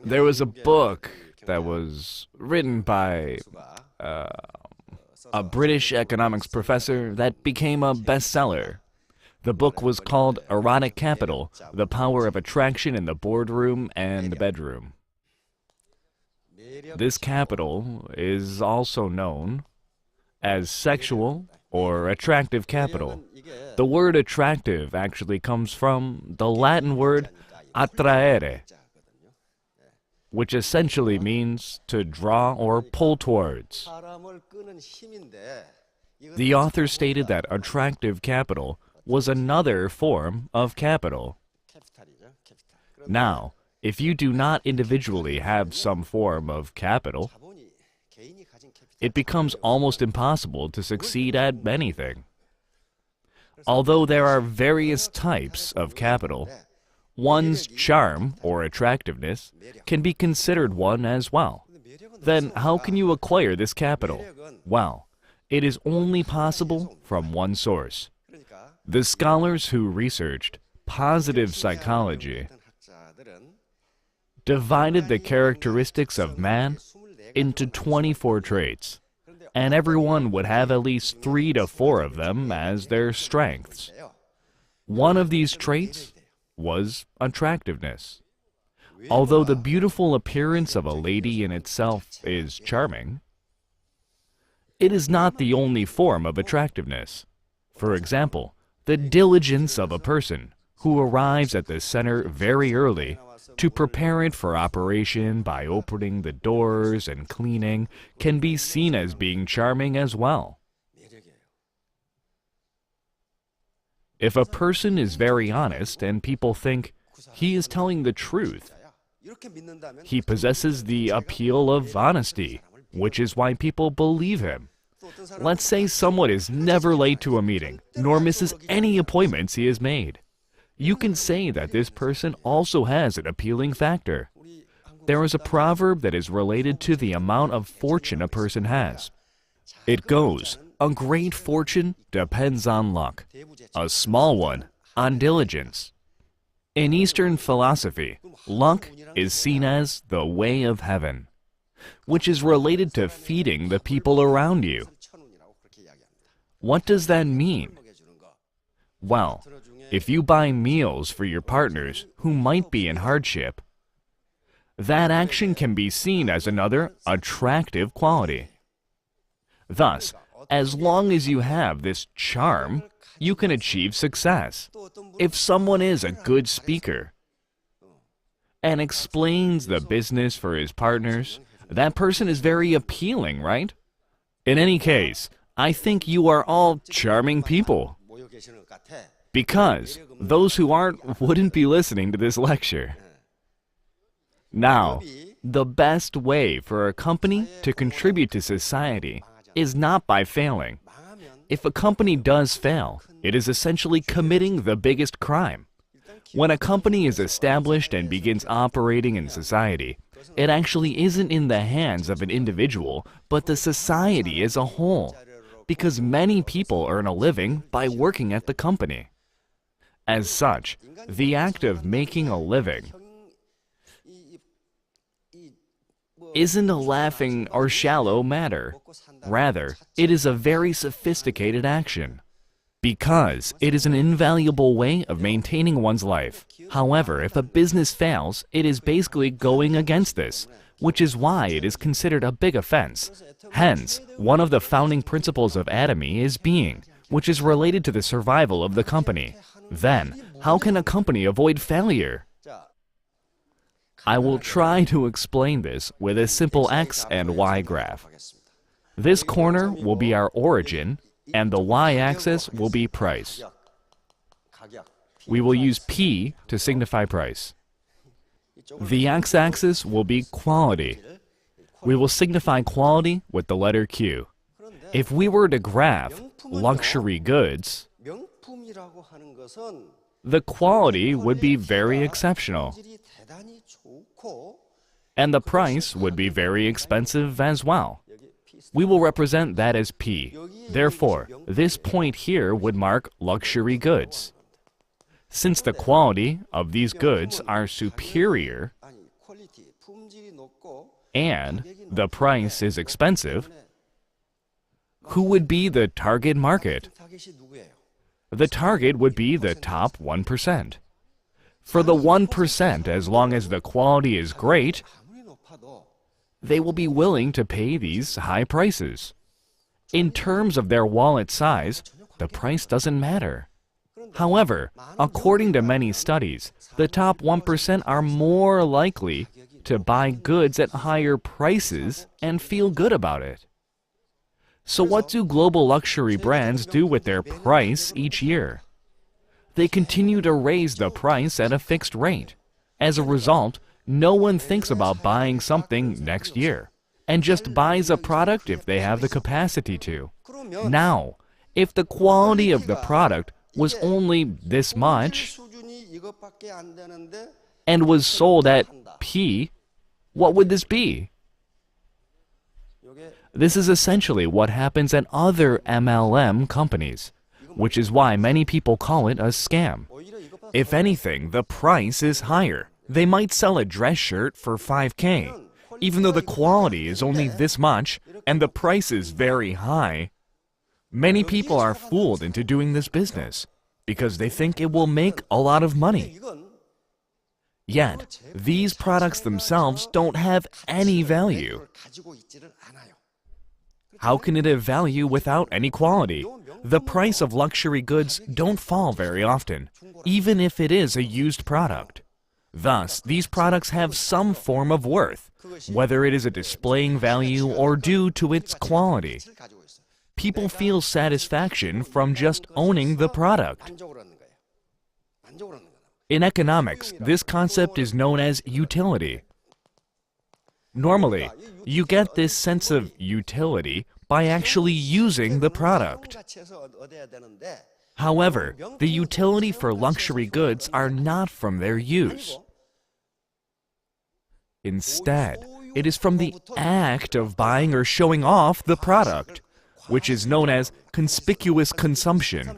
There was a book that was written by a British economics professor that became a bestseller. The book was called Erotic Capital: The Power of Attraction in the Boardroom and Bedroom. This capital is also known as sexual or attractive capital. The word attractive actually comes from the Latin word attraere, which essentially means to draw or pull towards. The author stated that attractive capital was another form of capital. Now, if you do not individually have some form of capital, it becomes almost impossible to succeed at anything. Although there are various types of capital, one's charm or attractiveness can be considered one as well. Then how can you acquire this capital? Well, it is only possible from one source. The scholars who researched positive psychology divided the characteristics of man into 24 traits, and everyone would have at least 3 to 4 of them as their strengths. One of these traits was attractiveness. Although the beautiful appearance of a lady in itself is charming, it is not the only form of attractiveness. For example, the diligence of a person who arrives at the center very early to prepare it for operation by opening the doors and cleaning can be seen as being charming as well. If a person is very honest and people think he is telling the truth, he possesses the appeal of honesty, which is why people believe him. Let's say someone is never late to a meeting, nor misses any appointments he has made. You can say that this person also has an appealing factor. There is a proverb that is related to the amount of fortune a person has. It goes, a great fortune depends on luck, a small one on diligence. In Eastern philosophy, luck is seen as the way of heaven, which is related to feeding the people around you. What does that mean? Well, if you buy meals for your partners who might be in hardship, that action can be seen as another attractive quality. Thus, as long as you have this charm, you can achieve success. If someone is a good speaker and explains the business for his partners, that person is very appealing, right? In any case, I think you are all charming people, because those who aren't wouldn't be listening to this lecture. Now, the best way for a company to contribute to society is not by failing. If a company does fail, it is essentially committing the biggest crime. When a company is established and begins operating in society, it actually isn't in the hands of an individual, but the society as a whole, because many people earn a living by working at the company. As such, the act of making a living isn't a laughing or shallow matter. Rather, it is a very sophisticated action, because it is an invaluable way of maintaining one's life. However, if a business fails, it is basically going against this, which is why it is considered a big offense. Hence, one of the founding principles of Atomy is being, which is related to the survival of the company. Then, how can a company avoid failure? I will try to explain this with a simple X and Y graph. This corner will be our origin, and the y-axis will be price. We will use P to signify price. The x-axis will be quality. We will signify quality with the letter Q. If we were to graph luxury goods, the quality would be very exceptional, and the price would be very expensive as well. We will represent that as P. Therefore, this point here would mark luxury goods. Since the quality of these goods are superior and the price is expensive, who would be the target market? The target would be the top 1%. For the 1%, as long as the quality is great, they will be willing to pay these high prices. In terms of their wallet size, the price doesn't matter. However, according to many studies, the top 1% are more likely to buy goods at higher prices and feel good about it. So what do global luxury brands do with their price each year? They continue to raise the price at a fixed rate. As a result, no one thinks about buying something next year and just buys a product if they have the capacity to. Now, if the quality of the product was only this much and was sold at P, what would this be? This is essentially what happens at other MLM companies, which is why many people call it a scam. If anything, the price is higher. They might sell a dress shirt for 5K, even though the quality is only this much and the price is very high. Many people are fooled into doing this business because they think it will make a lot of money. Yet, these products themselves don't have any value. How can it have value without any quality? The price of luxury goods don't fall very often, even if it is a used product. Thus, these products have some form of worth, whether it is a displaying value or due to its quality. People feel satisfaction from just owning the product. In economics, this concept is known as utility. Normally, you get this sense of utility by actually using the product. However, the utility for luxury goods are not from their use. Instead, it is from the act of buying or showing off the product, which is known as conspicuous consumption.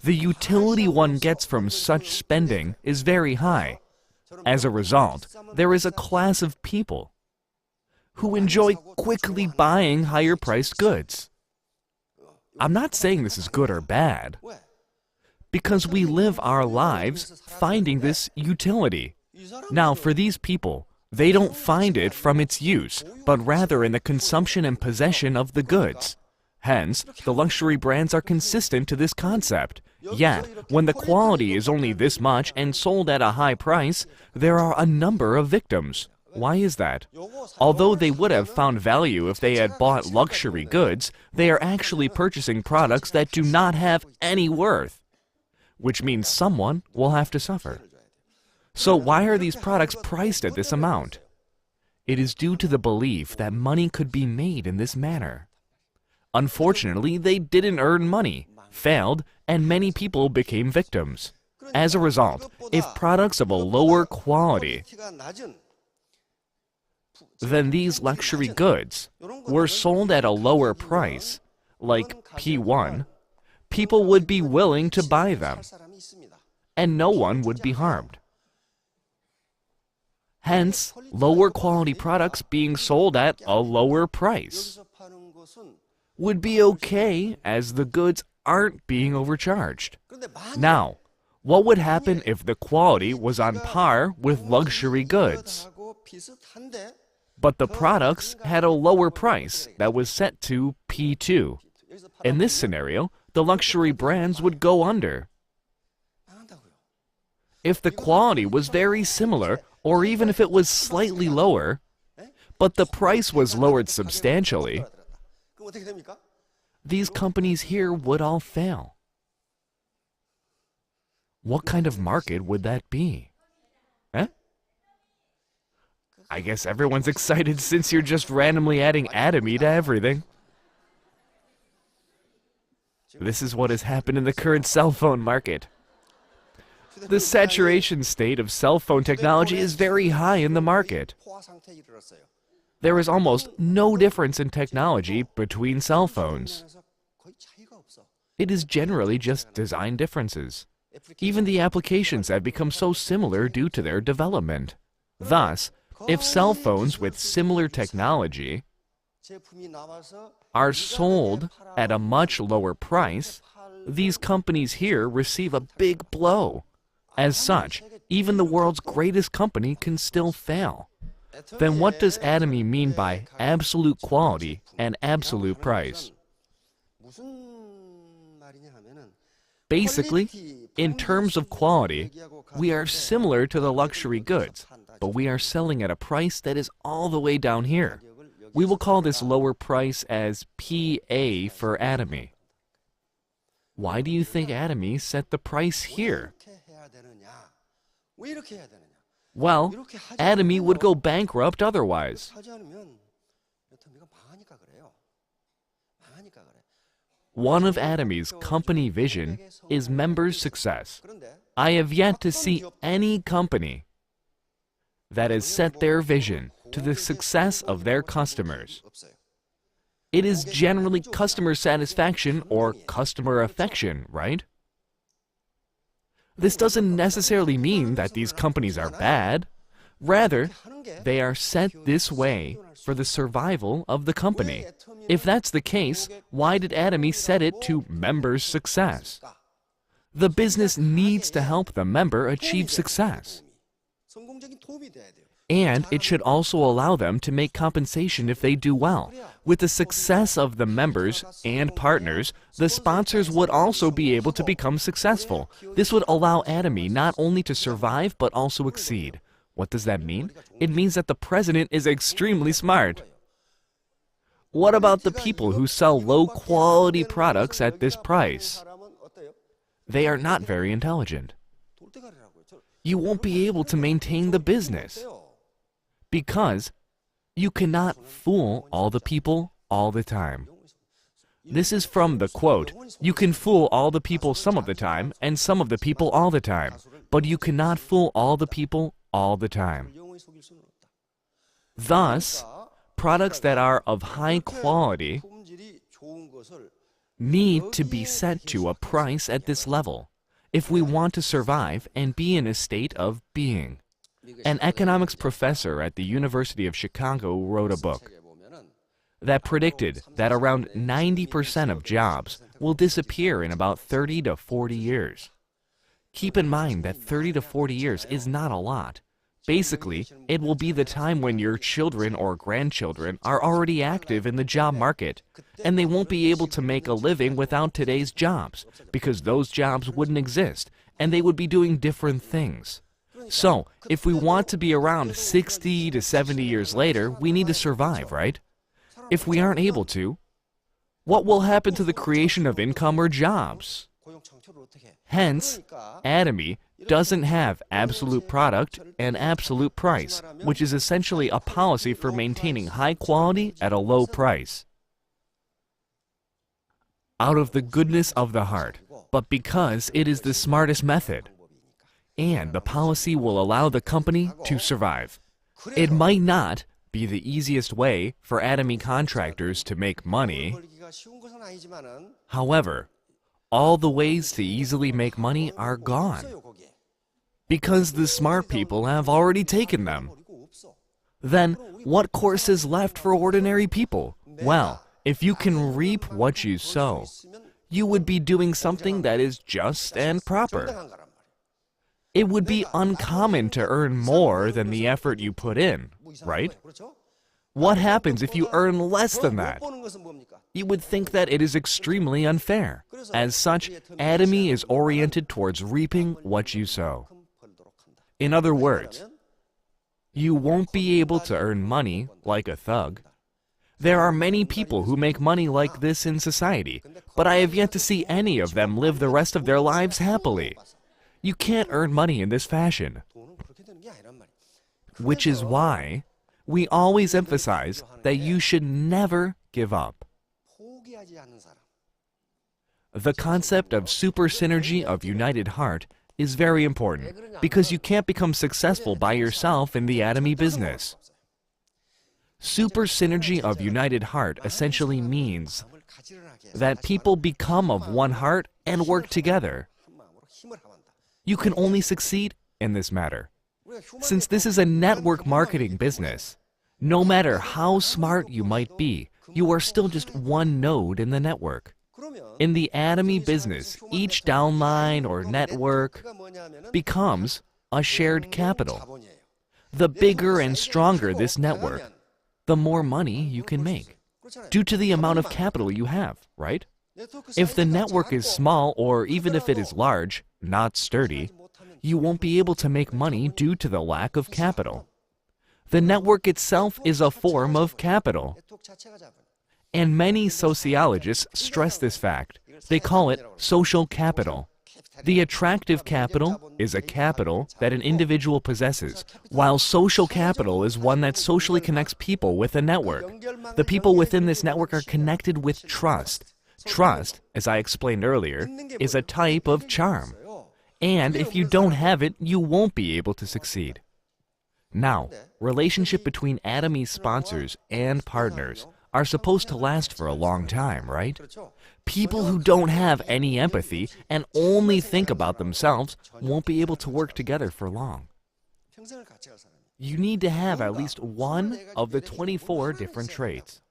The utility one gets from such spending is very high. As a result, there is a class of people who enjoy quickly buying higher-priced goods. I'm not saying this is good or bad, because we live our lives finding this utility. Now, for these people, they don't find it from its use, but rather in the consumption and possession of the goods. Hence, the luxury brands are consistent to this concept. Yet, when the quality is only this much and sold at a high price, there are a number of victims. Why is that? Although they would have found value if they had bought luxury goods, they are actually purchasing products that do not have any worth, which means someone will have to suffer. So why are these products priced at this amount? It is due to the belief that money could be made in this manner. Unfortunately, they didn't earn money, failed, and many people became victims. As a result, if products of a lower quality than these luxury goods were sold at a lower price, like P1, people would be willing to buy them, and no one would be harmed. Hence, lower quality products being sold at a lower price would be okay as the goods aren't being overcharged. Now, what would happen if the quality was on par with luxury goods, but the products had a lower price that was set to P2? In this scenario, the luxury brands would go under. If the quality was very similar, or even if it was slightly lower, but the price was lowered substantially, these companies here would all fail. What kind of market would that be? Eh? I guess everyone's excited since you're just randomly adding Atomy to everything. This is what has happened in the current cell phone market. The saturation state of cell phone technology is very high in the market. There is almost no difference in technology between cell phones. It is generally just design differences. Even the applications have become so similar due to their development. Thus, if cell phones with similar technology are sold at a much lower price, these companies here receive a big blow. As such, even the world's greatest company can still fail. Then what does Atomy mean by absolute quality and absolute price? Basically, in terms of quality, we are similar to the luxury goods, but we are selling at a price that is all the way down here. We will call this lower price as PA for Atomy. Why do you think Atomy set the price here? Well, Atomy would go bankrupt otherwise. One of Atomy's company vision is members' success. I have yet to see any company that has set their vision to the success of their customers. It is generally customer satisfaction or customer affection, right? This doesn't necessarily mean that these companies are bad. Rather, they are set this way for the survival of the company. If that's the case, why did Atomy set it to members' success? The business needs to help the member achieve success. And it should also allow them to make compensation if they do well. With the success of the members and partners, the sponsors would also be able to become successful. This would allow Atomy not only to survive, but also exceed. What does that mean? It means that the president is extremely smart. What about the people who sell low-quality products at this price? They are not very intelligent. You won't be able to maintain the business, because you cannot fool all the people all the time. This is from the quote, "You can fool all the people some of the time, and some of the people all the time, but you cannot fool all the people all the time." Thus, products that are of high quality need to be set to a price at this level if we want to survive and be in a state of being. An economics professor at the University of Chicago wrote a book that predicted that around 90% of jobs will disappear in about 30 to 40 years. Keep in mind that 30 to 40 years is not a lot. Basically, it will be the time when your children or grandchildren are already active in the job market, and they won't be able to make a living without today's jobs, because those jobs wouldn't exist, and they would be doing different things. So, if we want to be around 60 to 70 years later, we need to survive, right? If we aren't able to, what will happen to the creation of income or jobs? Hence, Atomy doesn't have absolute product and absolute price, which is essentially a policy for maintaining high quality at a low price. Out of the goodness of the heart, but because it is the smartest method, and the policy will allow the company to survive. It might not be the easiest way for Atomy contractors to make money. However, all the ways to easily make money are gone, because the smart people have already taken them. Then, what course is left for ordinary people? Well, if you can reap what you sow, you would be doing something that is just and proper. It would be uncommon to earn more than the effort you put in, right? What happens if you earn less than that? You would think that it is extremely unfair. As such, Atomy is oriented towards reaping what you sow. In other words, you won't be able to earn money like a thug. There are many people who make money like this in society, but I have yet to see any of them live the rest of their lives happily. You can't earn money in this fashion, which is why we always emphasize that you should never give up. The concept of super synergy of united heart is very important, because you can't become successful by yourself in the Atomy business. Super synergy of united heart essentially means that people become of one heart and work together. You can only succeed in this matter. Since this is a network marketing business, no matter how smart you might be, you are still just one node in the network. In the Atomy business, each downline or network becomes a shared capital. The bigger and stronger this network, the more money you can make, due to the amount of capital you have, right? If the network is small, or even if it is large, not sturdy, you won't be able to make money due to the lack of capital. The network itself is a form of capital. And many sociologists stress this fact. They call it social capital. The attractive capital is a capital that an individual possesses, while social capital is one that socially connects people with a network. The people within this network are connected with trust. Trust, as I explained earlier, is a type of charm. And if you don't have it, you won't be able to succeed. Now, relationship between Atomy's sponsors and partners are supposed to last for a long time, right? People who don't have any empathy and only think about themselves won't be able to work together for long. You need to have at least one of the 24 different traits.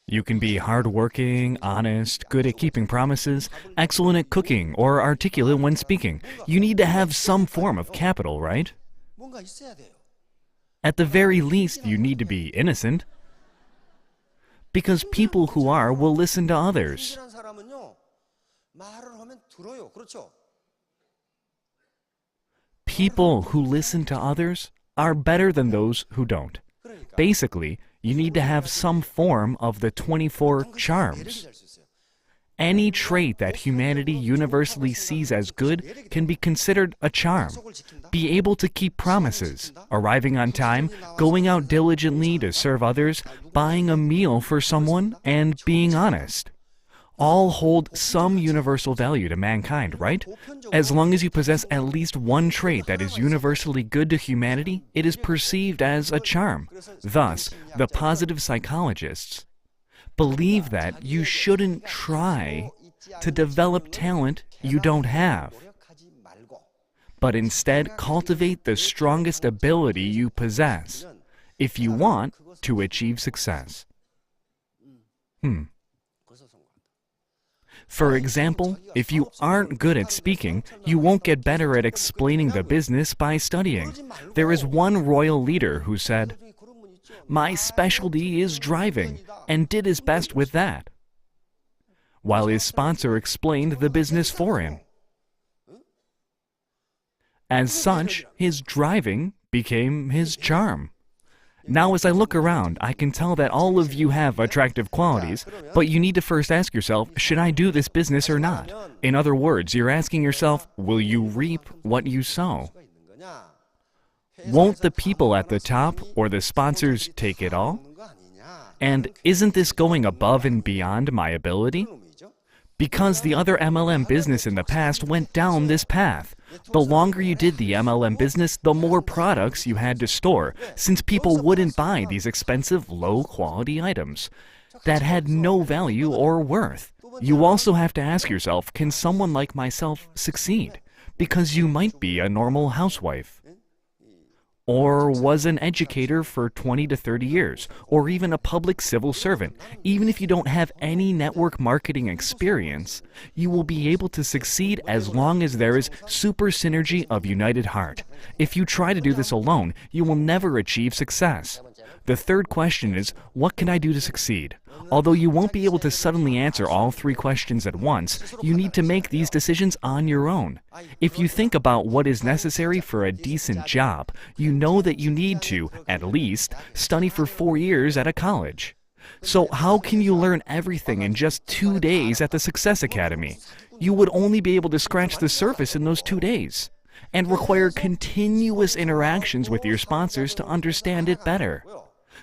You can be hardworking, honest, good at keeping promises, excellent at cooking, or articulate when speaking. You need to have some form of capital, right? At the very least, you need to be innocent. Because people who are will listen to others. People who listen to others are better than those who don't. Basically, you need to have some form of the 24 charms. Any trait that humanity universally sees as good can be considered a charm. Be able to keep promises, arriving on time, going out diligently to serve others, buying a meal for someone, and being honest. All hold some universal value to mankind, right? As long as you possess at least one trait that is universally good to humanity, it is perceived as a charm. Thus, the positive psychologists believe that you shouldn't try to develop talent you don't have, but instead cultivate the strongest ability you possess if you want to achieve success. For example, if you aren't good at speaking, you won't get better at explaining the business by studying. There is one royal leader who said, "My specialty is driving," and did his best with that, while his sponsor explained the business for him. As such, his driving became his charm. Now, as I look around, I can tell that all of you have attractive qualities, but you need to first ask yourself, should I do this business or not? In other words, you're asking yourself, will you reap what you sow? Won't the people at the top or the sponsors take it all? And isn't this going above and beyond my ability? Because the other MLM business in the past went down this path. The longer you did the MLM business, the more products you had to store, since people wouldn't buy these expensive, low-quality items that had no value or worth. You also have to ask yourself, can someone like myself succeed? Because you might be a normal housewife, or was an educator for 20 to 30 years, or even a public civil servant. Even if you don't have any network marketing experience, you will be able to succeed as long as there is super synergy of united heart. If you try to do this alone, you will never achieve success. The third question is, what can I do to succeed? Although you won't be able to suddenly answer all three questions at once, you need to make these decisions on your own. If you think about what is necessary for a decent job, you know that you need to, at least, study for 4 years at a college. So how can you learn everything in just 2 days at the Success Academy? You would only be able to scratch the surface in those 2 days, and require continuous interactions with your sponsors to understand it better.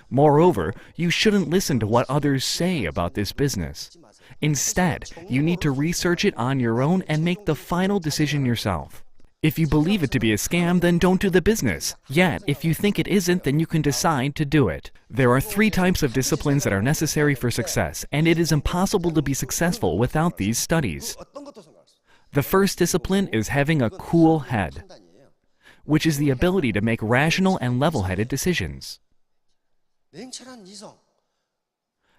Moreover, you shouldn't listen to what others say about this business. Instead, you need to research it on your own and make the final decision yourself. If you believe it to be a scam, then don't do the business. Yet, if you think it isn't, then you can decide to do it. There are 3 types of disciplines that are necessary for success, and it is impossible to be successful without these studies. The first discipline is having a cool head, which is the ability to make rational and level-headed decisions.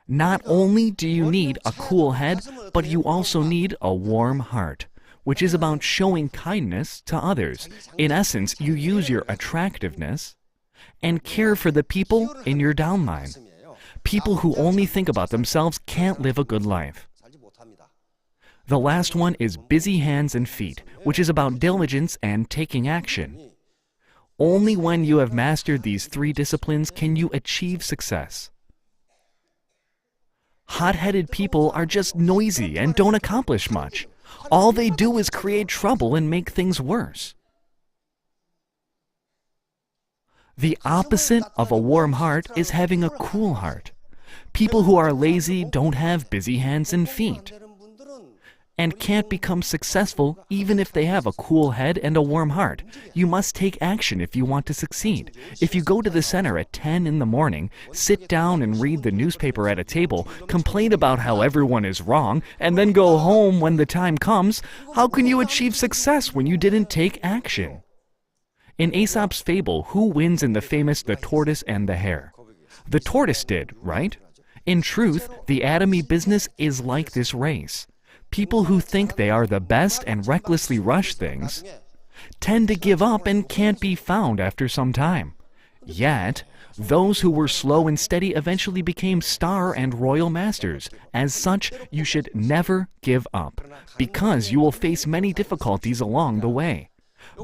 Not only do you need a cool head, but you also need a warm heart, which is about showing kindness to others. In essence, you use your attractiveness and care for the people in your downline. People who only think about themselves can't live a good life. The last one is busy hands and feet, which is about diligence and taking action. Only when you have mastered these three disciplines can you achieve success. Hot-headed people are just noisy and don't accomplish much. All they do is create trouble and make things worse. The opposite of a warm heart is having a cool heart. People who are lazy don't have busy hands and feet, and can't become successful even if they have a cool head and a warm heart. You must take action if you want to succeed. If you go to the center at 10 in the morning, sit down and read the newspaper at a table, complain about how everyone is wrong, and then go home when the time comes, how can you achieve success when you didn't take action? In Aesop's fable, who wins in the famous The Tortoise and the Hare? The tortoise did, right? In truth, the Atomy business is like this race. People who think they are the best and recklessly rush things tend to give up and can't be found after some time. Yet, those who were slow and steady eventually became star and royal masters. As such, you should never give up, because you will face many difficulties along the way.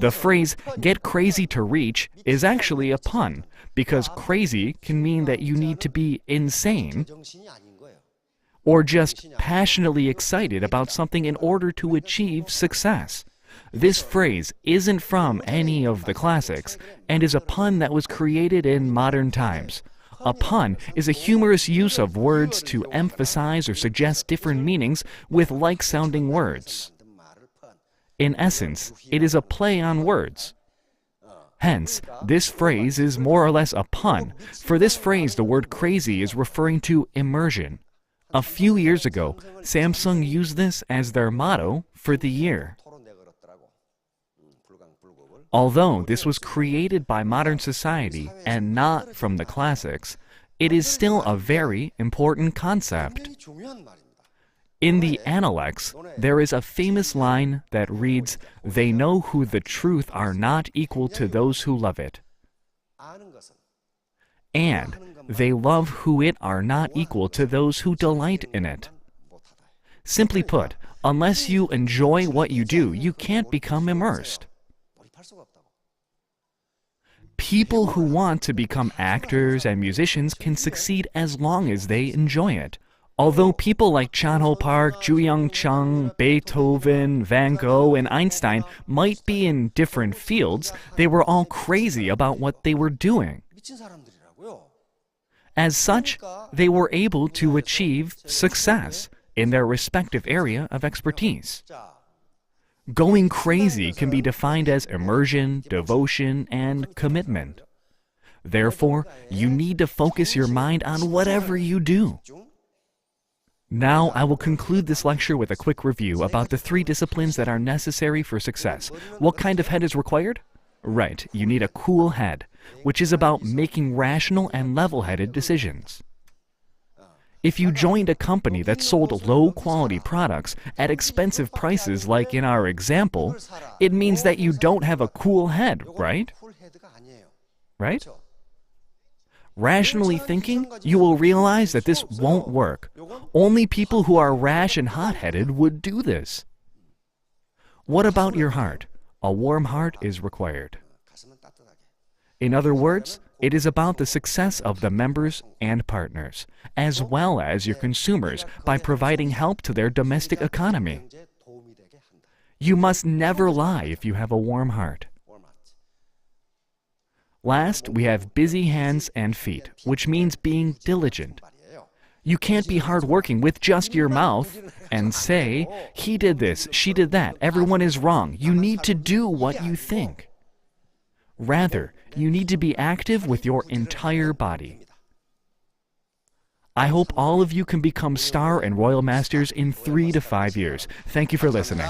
The phrase, "get crazy to reach," is actually a pun, because crazy can mean that you need to be insane, or just passionately excited about something in order to achieve success. This phrase isn't from any of the classics, and is a pun that was created in modern times. A pun is a humorous use of words to emphasize or suggest different meanings with like-sounding words. In essence, it is a play on words. Hence, this phrase is more or less a pun. For this phrase, the word crazy is referring to immersion. A few years ago, Samsung used this as their motto for the year. Although this was created by modern society and not from the classics, it is still a very important concept. In the Analects, there is a famous line that reads, "They know who the truth are not equal to those who love it, and they love who it are not equal to those who delight in it." Simply put, unless you enjoy what you do, you can't become immersed. People who want to become actors and musicians can succeed as long as they enjoy it. Although people like Chan Ho Park, Ju Young Chung, Beethoven, Van Gogh, and Einstein might be in different fields, they were all crazy about what they were doing. As such, they were able to achieve success in their respective area of expertise. Going crazy can be defined as immersion, devotion, and commitment. Therefore, you need to focus your mind on whatever you do. Now, I will conclude this lecture with a quick review about the three disciplines that are necessary for success. What kind of head is required? Right, you need a cool head, which is about making rational and level-headed decisions. If you joined a company that sold low-quality products at expensive prices like in our example, it means that you don't have a cool head, right? Right? Rationally thinking, you will realize that this won't work. Only people who are rash and hot-headed would do this. What about your heart? A warm heart is required. In other words, it is about the success of the members and partners, as well as your consumers, by providing help to their domestic economy. You must never lie if you have a warm heart. Last, we have busy hands and feet, which means being diligent. You can't be hardworking with just your mouth and say, "He did this, she did that, everyone is wrong." You need to do what you think. Rather, you need to be active with your entire body. I hope all of you can become Star and Royal Masters in 3 to 5 years. Thank you for listening.